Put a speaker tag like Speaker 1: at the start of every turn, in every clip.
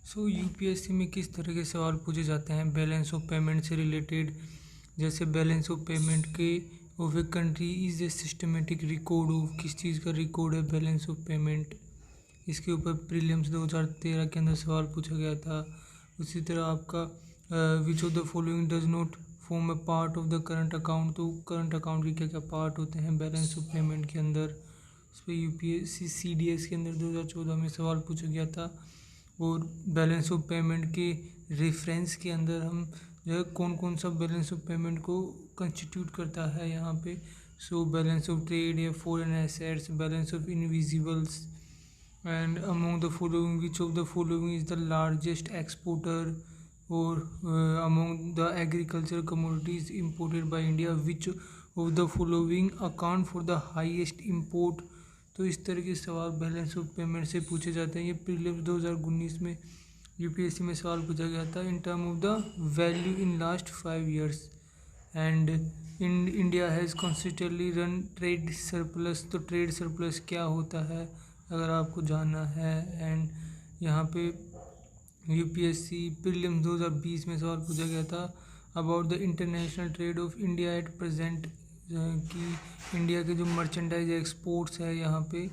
Speaker 1: UPSC में किस तरह के सवाल पूछे जाते हैं बैलेंस ऑफ पेमेंट से रिलेटेड। जैसे बैलेंस ऑफ पेमेंट के of a country is a systematic record of किस चीज़ का रिकॉर्ड है बैलेंस ऑफ पेमेंट। इसके ऊपर प्रीलिम्स 2013 के अंदर सवाल पूछा गया था। उसी तरह आपका विच of the following does not form A part of the current account. तो करंट अकाउंट के क्या क्या पार्ट होते हैं बैलेंस ऑफ पेमेंट के अंदर। उस पर यूपीएससी सीडीएस के अंदर 2014 में सवाल पूछा गया था। और बैलेंस ऑफ पेमेंट के रेफरेंस के अंदर हम जो है कौन कौन सा बैलेंस ऑफ पेमेंट को कंस्टिट्यूट करता है यहाँ पे। बैलेंस ऑफ ट्रेड या foreign assets, balance of invisibles and among the following which of the following is the largest exporter. और among the agriculture commodities imported by India which of the following account for the highest import. तो इस तरह के सवाल balance of payment से पूछे जाते हैं। ये प्रीलिम्स 2019 में यूपीएससी में सवाल पूछा गया था in term of the value in last 5 years and in India has constantly run trade surplus. तो ट्रेड सरप्लस क्या होता है अगर आपको जानना है। एंड यहाँ पे यूपीएससी प्रीलिम्स 2020 में सवाल पूछा गया था about the international trade of India at present. कि इंडिया के जो मर्चेंडाइज एक्सपोर्ट्स है यहाँ पे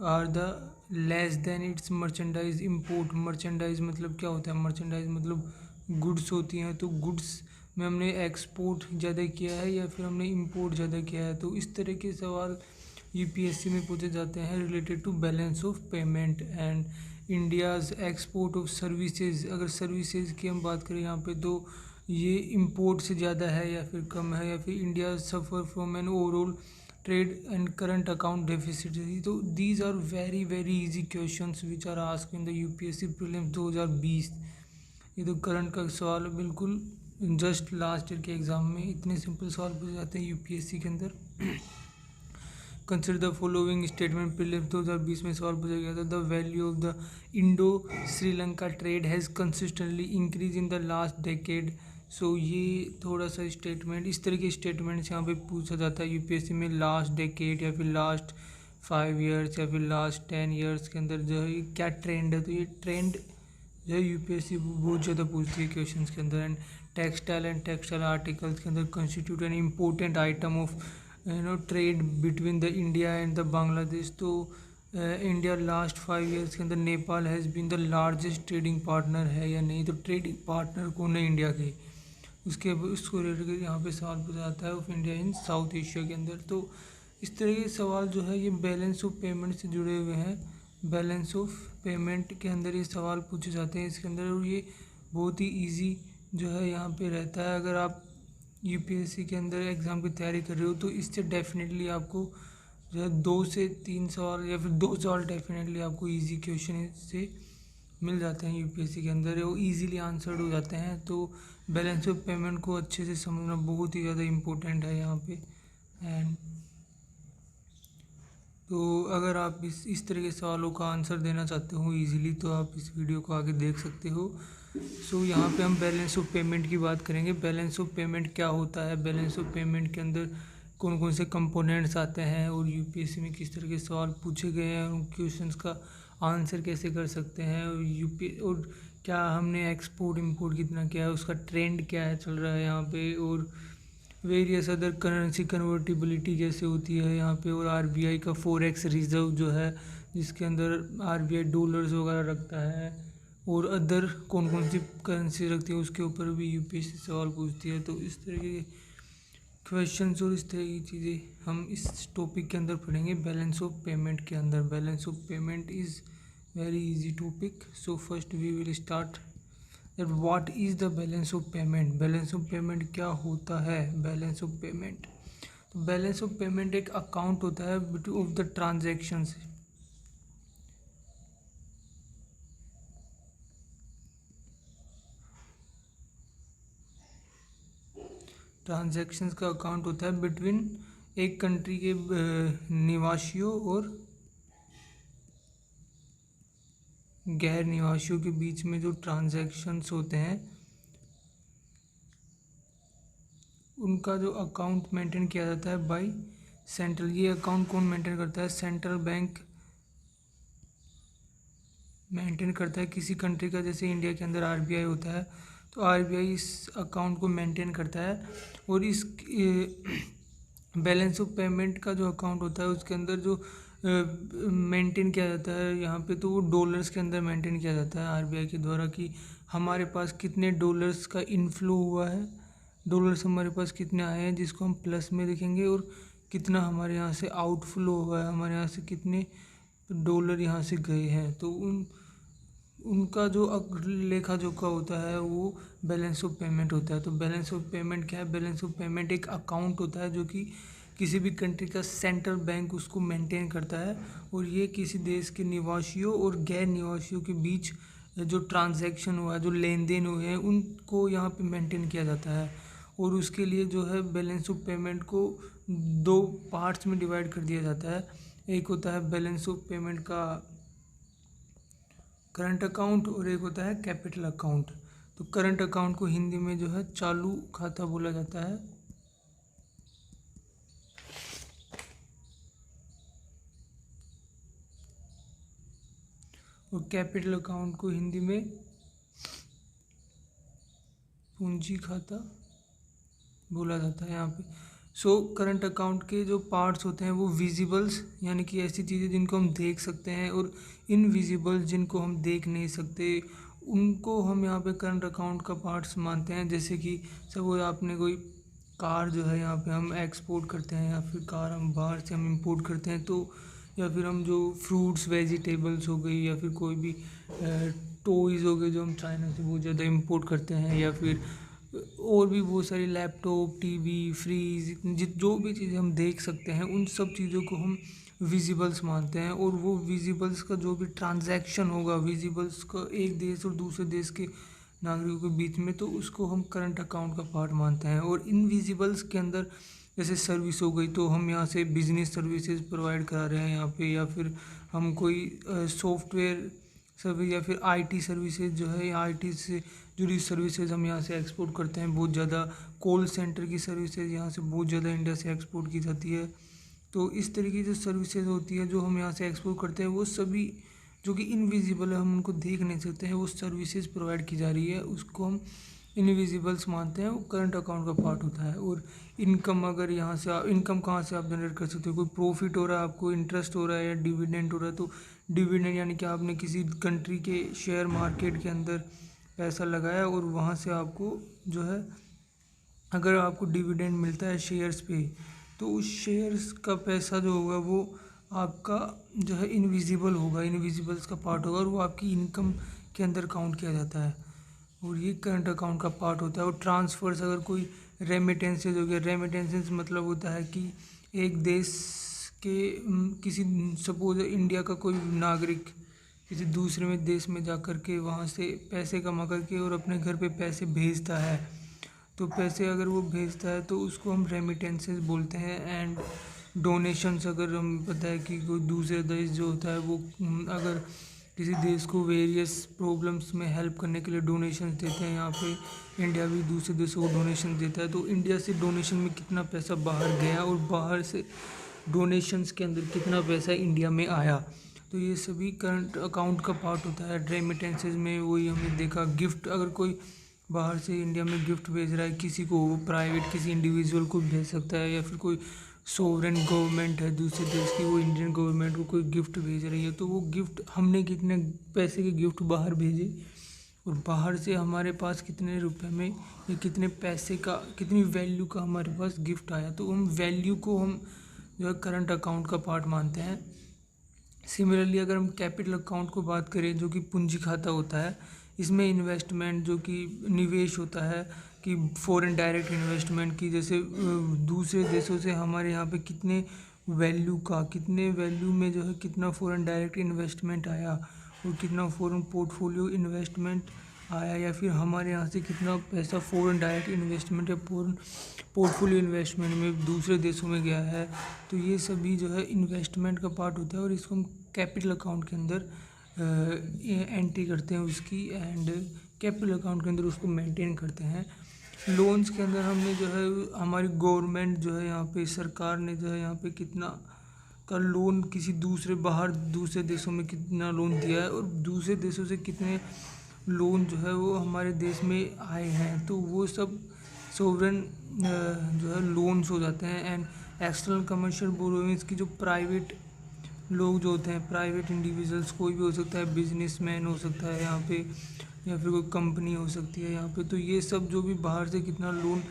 Speaker 1: are the less than its merchandise import. Merchandise मतलब क्या होता है, मर्चेंडाइज मतलब गुड्स होती हैं। तो गुड्स में हमने एक्सपोर्ट ज़्यादा किया है या फिर हमने इंपोर्ट ज़्यादा किया है। तो इस तरह के सवाल यूपीएससी में पूछे जाते हैं related to balance of payment. And India's export of services, अगर सर्विसेज की हम बात करें यहाँ पे तो ये इंपोर्ट से ज़्यादा है या फिर कम है, या फिर India suffer from an overall trade and current account deficit. तो these are very very easy questions which are asked in the UPSC prelims 2020। ये तो करंट का सवाल है, बिल्कुल जस्ट लास्ट ईयर के एग्ज़ाम में इतने सिंपल सवाल पूछे जाते हैं यूपीएससी के अंदर। Consider the following statement prelims 2020 में सवाल पूछा गया था the value of the Indo Sri Lanka trade has consistently increase in the last decade. ये थोड़ा सा स्टेटमेंट, इस तरह के स्टेटमेंट्स यहाँ पे पूछा जाता है यूपीएससी में लास्ट डेकेड या फिर लास्ट 5 years या फिर लास्ट 10 years के अंदर जो है क्या ट्रेंड है। तो ये ट्रेंड जो है यूपीएससी बहुत ज़्यादा पूछती है क्वेश्चंस के अंदर। एंड टेक्सटाइल आर्टिकल्स के अंदर constitute an important item of trade between the India and the Bangladesh. तो इंडिया लास्ट 5 years के अंदर Nepal has been the largest trading partner है या नहीं। तो ट्रेडिंग पार्टनर कौन है इंडिया के, उसको रिलेटेड यहाँ पे सवाल पूछा जाता है of India in south Asia के अंदर। तो इस तरह के सवाल जो है ये बैलेंस ऑफ पेमेंट से जुड़े हुए हैं। बैलेंस ऑफ पेमेंट के अंदर ये सवाल पूछे जाते हैं इसके अंदर, और ये बहुत ही इजी जो है यहाँ पे रहता है। अगर आप यूपीएससी के अंदर एग्ज़ाम की तैयारी कर रहे हो तो इससे डेफिनेटली आपको जो है 2 से 3 सवाल या फिर 2 सवाल डेफिनेटली आपको इजी क्वेश्चन से मिल जाते हैं यूपीएससी के अंदर, वो इजीली आंसर्ड हो जाते हैं। तो बैलेंस ऑफ पेमेंट को अच्छे से समझना बहुत ही ज़्यादा इम्पोर्टेंट है यहाँ पे। एंड तो अगर आप इस तरह के सवालों का आंसर देना चाहते हो इजीली तो आप इस वीडियो को आगे देख सकते हो। यहाँ पे हम बैलेंस ऑफ पेमेंट की बात करेंगे। बैलेंस ऑफ पेमेंट क्या होता है, बैलेंस ऑफ पेमेंट के अंदर कौन कौन से कंपोनेंट्स आते हैं और यूपीएससी में किस तरह के सवाल पूछे गए हैं, उन क्वेश्चंस का आंसर कैसे कर सकते हैं, और क्या हमने एक्सपोर्ट इंपोर्ट कितना किया है, उसका ट्रेंड क्या है चल रहा है यहाँ पे, और वेरियस अदर करेंसी कन्वर्टिबिलिटी कैसे होती है यहाँ पे, और आरबीआई का फॉरेक्स रिजर्व जो है जिसके अंदर आरबीआई डॉलर्स वगैरह रखता है, और अदर कौन कौन सी करेंसी रखती है उसके ऊपर भी यूपीएससी सवाल पूछती है। तो इस तरह के क्वेश्चंस और इस तरह की चीज़ें हम इस टॉपिक के अंदर पढ़ेंगे बैलेंस ऑफ पेमेंट के अंदर। Balance of payment is very easy topic. First we will start that what is the balance of payment. Balance of payment क्या होता है, बैलेंस ऑफ पेमेंट। तो बैलेंस ऑफ पेमेंट एक अकाउंट होता है of the transactions. Transactions का account होता है बिटवीन एक कंट्री के निवासियों और गैर निवासियों के बीच में जो ट्रांजैक्शंस होते हैं उनका जो अकाउंट मेंटेन किया जाता है बाय सेंट्रल। ये अकाउंट कौन मेंटेन करता है, सेंट्रल बैंक मेंटेन करता है किसी कंट्री का। जैसे इंडिया के अंदर आरबीआई होता है, तो आरबीआई इस अकाउंट को मेंटेन करता है। और इस बैलेंस ऑफ पेमेंट का जो अकाउंट होता है उसके अंदर जो मेंटेन किया जाता है यहाँ पे, तो वो डॉलर्स के अंदर मेंटेन किया जाता है आरबीआई के द्वारा कि हमारे पास कितने डॉलर्स का इनफ्लो हुआ है, डॉलर्स हमारे पास कितने आए हैं जिसको हम प्लस में लिखेंगे, और कितना हमारे यहाँ से आउटफ्लो हुआ है, हमारे यहाँ से कितने डॉलर यहाँ से गए हैं। तो उनका जो लेखा जोखा होता है वो बैलेंस ऑफ पेमेंट होता है। तो बैलेंस ऑफ पेमेंट क्या है? बैलेंस ऑफ पेमेंट एक अकाउंट होता है जो कि किसी भी कंट्री का सेंट्रल बैंक उसको मेंटेन करता है, और ये किसी देश के निवासियों और गैर निवासियों के बीच जो ट्रांजैक्शन हुआ है, जो लेन देन हुए हैं, उनको यहाँ पे मेंटेन किया जाता है। और उसके लिए जो है बैलेंस ऑफ पेमेंट को 2 पार्ट्स में डिवाइड कर दिया जाता है। एक होता है बैलेंस ऑफ पेमेंट का करंट अकाउंट, और एक होता है कैपिटल अकाउंट। तो करंट अकाउंट को हिंदी में जो है चालू खाता बोला जाता है, और कैपिटल अकाउंट को हिंदी में पूंजी खाता बोला जाता है यहाँ पे। सो करंट अकाउंट के जो पार्ट्स होते हैं वो विजिबल्स, यानी कि ऐसी चीज़ें जिनको हम देख सकते हैं, और इनविजिबल्स जिनको हम देख नहीं सकते, उनको हम यहाँ पे करंट अकाउंट का पार्ट्स मानते हैं। जैसे कि सब आपने कोई कार जो है यहाँ पे हम एक्सपोर्ट करते हैं, या फिर कार हम बाहर से हम इंपोर्ट करते हैं, तो या फिर हम जो फ्रूट्स वेजिटेबल्स हो गई, या फिर कोई भी टॉयज़ हो गए जो हम चाइना से बहुत ज़्यादा इंपोर्ट करते हैं, या फिर और भी बहुत सारी लैपटॉप, टीवी, फ्रीज, जो भी चीज़ें हम देख सकते हैं, उन सब चीज़ों को हम विजिबल्स मानते हैं। और वो विजिबल्स का जो भी ट्रांजैक्शन होगा, विजिबल्स का एक देश और दूसरे देश के नागरिकों के बीच में, तो उसको हम करंट अकाउंट का पार्ट मानते हैं। और इनविजिबल्स के अंदर जैसे सर्विस हो गई, तो हम यहाँ से बिजनेस सर्विसेज प्रोवाइड करा रहे हैं यहाँ पे, या फिर हम कोई सॉफ्टवेयर सर्विस, या फिर आईटी सर्विसेज जो है, आईटी से जुड़ी सर्विसेज हम यहाँ से एक्सपोर्ट करते हैं बहुत ज़्यादा। कॉल सेंटर की सर्विसेज यहाँ से बहुत ज़्यादा इंडिया से एक्सपोर्ट की जाती है। तो इस तरीके की जो सर्विसेज होती है जो हम यहाँ से एक्सपोर्ट करते हैं, वो सभी जो कि इनविजिबल है, हम उनको देख नहीं सकते हैं, वो सर्विसेज प्रोवाइड की जा रही है, उसको हम इनविजिबल्स मानते हैं, वो करंट अकाउंट का पार्ट होता है। और इनकम, अगर यहाँ से इनकम कहाँ से आप जनरेट कर सकते हो? कोई प्रॉफिट हो रहा है आपको, इंटरेस्ट हो रहा है, या डिविडेंड हो रहा है, तो डिविडेंड यानी कि आपने किसी कंट्री के शेयर मार्केट के अंदर पैसा लगाया, और वहाँ से आपको जो है अगर आपको डिविडेंड मिलता है शेयर्स पे, तो उस शेयर्स का पैसा जो होगा वो आपका जो है इनविजिबल होगा, इनविजिबल्स का पार्ट होगा, और वो आपकी इनकम के अंदर काउंट किया जाता है, और ये करंट अकाउंट का पार्ट होता है। और ट्रांसफ़र्स, अगर कोई रेमिटेंसेज हो गया, रेमिटेंसेज मतलब होता है कि एक देश के किसी, सपोज इंडिया का कोई नागरिक किसी दूसरे में देश में जा कर के वहाँ से पैसे कमा करके और अपने घर पे पैसे भेजता है, तो पैसे अगर वो भेजता है तो उसको हम रेमिटेंसेस बोलते हैं। एंड डोनेशंस, अगर हम पता है कि कोई दूसरे देश जो होता है वो अगर किसी देश को वेरियस प्रॉब्लम्स में हेल्प करने के लिए डोनेशंस देते हैं, यहाँ पे इंडिया भी दूसरे देशों को डोनेशन देता है, तो इंडिया से डोनेशन में कितना पैसा बाहर गया और बाहर से डोनेशंस के अंदर कितना पैसा इंडिया में आया, तो ये सभी करंट अकाउंट का पार्ट होता है। रेमिटेंसेज में वही हमने देखा, गिफ्ट, अगर कोई बाहर से इंडिया में गिफ्ट भेज रहा है किसी को, प्राइवेट किसी इंडिविजुअल को भेज सकता है, या फिर कोई सोवरेन गवर्नमेंट है दूसरे देश की, वो इंडियन गवर्नमेंट को कोई गिफ्ट भेज रही है, तो वो गिफ्ट हमने कितने पैसे के गिफ्ट बाहर भेजे, और बाहर से हमारे पास कितने रुपए में या कितने पैसे का, कितनी वैल्यू का हमारे पास गिफ्ट आया, तो हम वैल्यू को हम जो है करंट अकाउंट का पार्ट मानते हैं। सिमिलरली अगर हम कैपिटल अकाउंट को बात करें, जो कि पूंजी खाता होता है, इसमें इन्वेस्टमेंट जो कि निवेश होता है, कि फॉरेन डायरेक्ट इन्वेस्टमेंट की, जैसे दूसरे देशों से हमारे यहाँ पे कितने वैल्यू का, कितने वैल्यू में जो है कितना फॉरेन डायरेक्ट इन्वेस्टमेंट आया, और कितना फॉरेन पोर्टफोलियो इन्वेस्टमेंट आया, या फिर हमारे यहाँ से कितना पैसा फॉरेन डायरेक्ट इन्वेस्टमेंट या फॉरेन पोर्टफोलियो इन्वेस्टमेंट में दूसरे देशों में गया है, तो ये सभी जो है इन्वेस्टमेंट का पार्ट होता है, और इसको हम कैपिटल अकाउंट के अंदर एंट्री करते हैं उसकी, एंड कैपिटल अकाउंट के अंदर उसको मेंटेन करते हैं। लोन्स के अंदर हमने जो है हमारी गवर्नमेंट जो है यहाँ पे, सरकार ने जो है यहाँ पे कितना का लोन किसी दूसरे देशों में कितना लोन दिया है और दूसरे देशों से कितने लोन जो है वो हमारे देश में आए हैं, तो वो सब सोवरेन जो है लोन्स हो जाते हैं। एंड एक्सटर्नल कमर्शियल बोरोइंग्स की जो प्राइवेट लोग जो होते हैं, प्राइवेट इंडिविजुअल्स, कोई भी हो सकता है, बिजनेसमैन हो सकता है यहाँ पे, या फिर कोई कंपनी हो सकती है यहाँ पे, तो ये सब जो भी बाहर से कितना लोन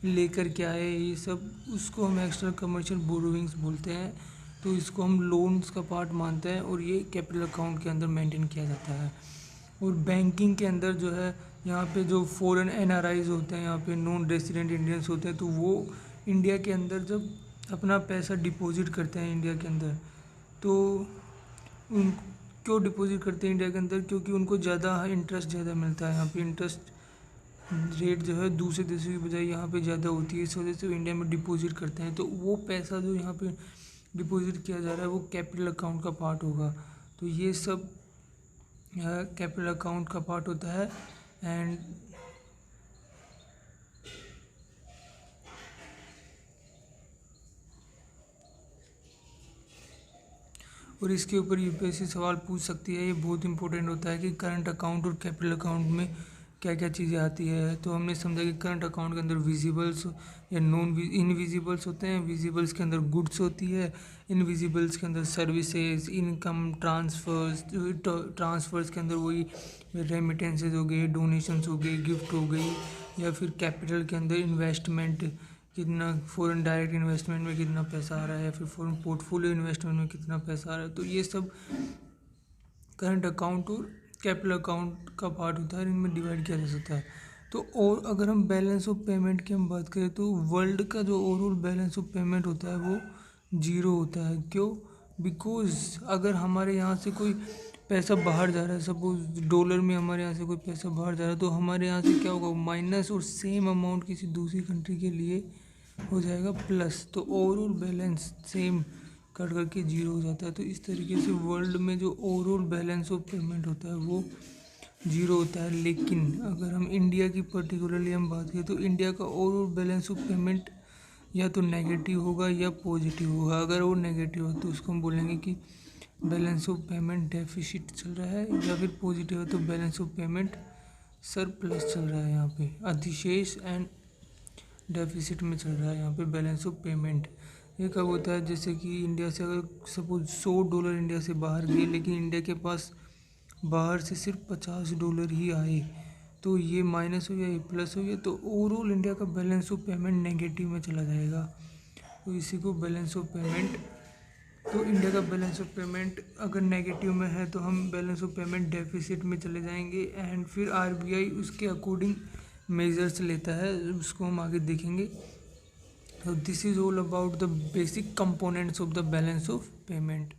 Speaker 1: लेकर के आए, ये सब उसको हम एक्स्ट्रा कमर्शियल बोरोइंग्स बोलते हैं। तो इसको हम लोन्स का पार्ट मानते हैं और ये कैपिटल अकाउंट के अंदर मेंटेन किया जाता है। और बैंकिंग के अंदर जो है यहाँ पे जो फॉरेन एनआरआईज होते हैं, यहाँ पे नॉन रेसिडेंट इंडियंस होते हैं, तो वो इंडिया के अंदर जब अपना पैसा डिपॉजिट करते हैं इंडिया के अंदर, तो उन क्यों डिपॉजिट करते हैं इंडिया के अंदर, क्योंकि उनको ज़्यादा इंटरेस्ट ज़्यादा मिलता है। यहाँ पे इंटरेस्ट रेट जो है दूसरे देशों की बजाय यहाँ पे ज़्यादा होती है, इस वजह से वो इंडिया में डिपॉजिट करते हैं। तो वो पैसा जो यहाँ पे डिपॉजिट किया जा रहा है वो कैपिटल अकाउंट का पार्ट होगा। तो ये सब कैपिटल अकाउंट का पार्ट होता है। एंड और इसके ऊपर यूपीएससी सवाल पूछ सकती है, ये बहुत इंपॉर्टेंट होता है कि करंट अकाउंट और कैपिटल अकाउंट में क्या क्या चीज़ें आती है। तो हमने समझा कि करंट अकाउंट के अंदर विजिबल्स या नॉन इनविजिबल्स होते हैं, विजिबल्स के अंदर गुड्स होती है, इनविजिबल्स के अंदर सर्विसेज, इनकम, ट्रांसफर्स के अंदर वही रेमिटेंसेज हो गए, डोनेशंस हो गए, गिफ्ट हो गई, या फिर कैपिटल के अंदर इन्वेस्टमेंट, कितना फॉरेन डायरेक्ट इन्वेस्टमेंट में कितना पैसा आ रहा है, या फिर फॉरेन पोर्टफोलियो इन्वेस्टमेंट में कितना पैसा आ रहा है। तो ये सब करंट अकाउंट और कैपिटल अकाउंट का पार्ट होता है, इनमें डिवाइड किया जा सकता है। तो और अगर हम बैलेंस ऑफ पेमेंट की हम बात करें तो वर्ल्ड का जो ओवरऑल बैलेंस ऑफ पेमेंट होता है वो 0 होता है। क्यों? बिकॉज अगर हमारे यहाँ से कोई पैसा बाहर जा रहा है, सपोज डॉलर में हमारे यहाँ से कोई पैसा बाहर जा रहा है, तो हमारे यहाँ से क्या होगा, माइनस, और सेम अमाउंट किसी दूसरी कंट्री के लिए हो जाएगा प्लस, तो ओवरऑल बैलेंस सेम कट करके 0 हो जाता है। तो इस तरीके से वर्ल्ड में जो ओवरऑल बैलेंस ऑफ पेमेंट होता है वो 0 होता है। लेकिन अगर हम इंडिया की पर्टिकुलरली हम बात करें तो इंडिया का ओवरऑल बैलेंस ऑफ पेमेंट या तो नेगेटिव होगा या पॉजिटिव होगा। अगर वो नेगेटिव है तो उसको हम बोलेंगे कि बैलेंस ऑफ पेमेंट डेफिसिट चल रहा है, या फिर पॉजिटिव है तो बैलेंस ऑफ पेमेंट सरप्लस चल रहा है। यहाँ पे अधिशेष एंड डेफिसिट में चल रहा है यहाँ पे बैलेंस ऑफ पेमेंट। ये कब होता है, जैसे कि इंडिया से अगर सपोज $100 इंडिया से बाहर गए, लेकिन इंडिया के पास बाहर से सिर्फ $50 ही आए, तो ये माइनस हो गया, ये प्लस हो गया, तो ओवरऑल इंडिया का बैलेंस ऑफ पेमेंट नेगेटिव में चला जाएगा। तो इसी को बैलेंस ऑफ पेमेंट, तो इंडिया का बैलेंस ऑफ पेमेंट अगर नेगेटिव में है तो हम बैलेंस ऑफ पेमेंट डेफिसिट में चले जाएंगे। एंड फिर आरबीआई उसके अकॉर्डिंग मेजर्स लेता है, उसको हम आगे देखेंगे। So this is all about the basic components of the balance of payment.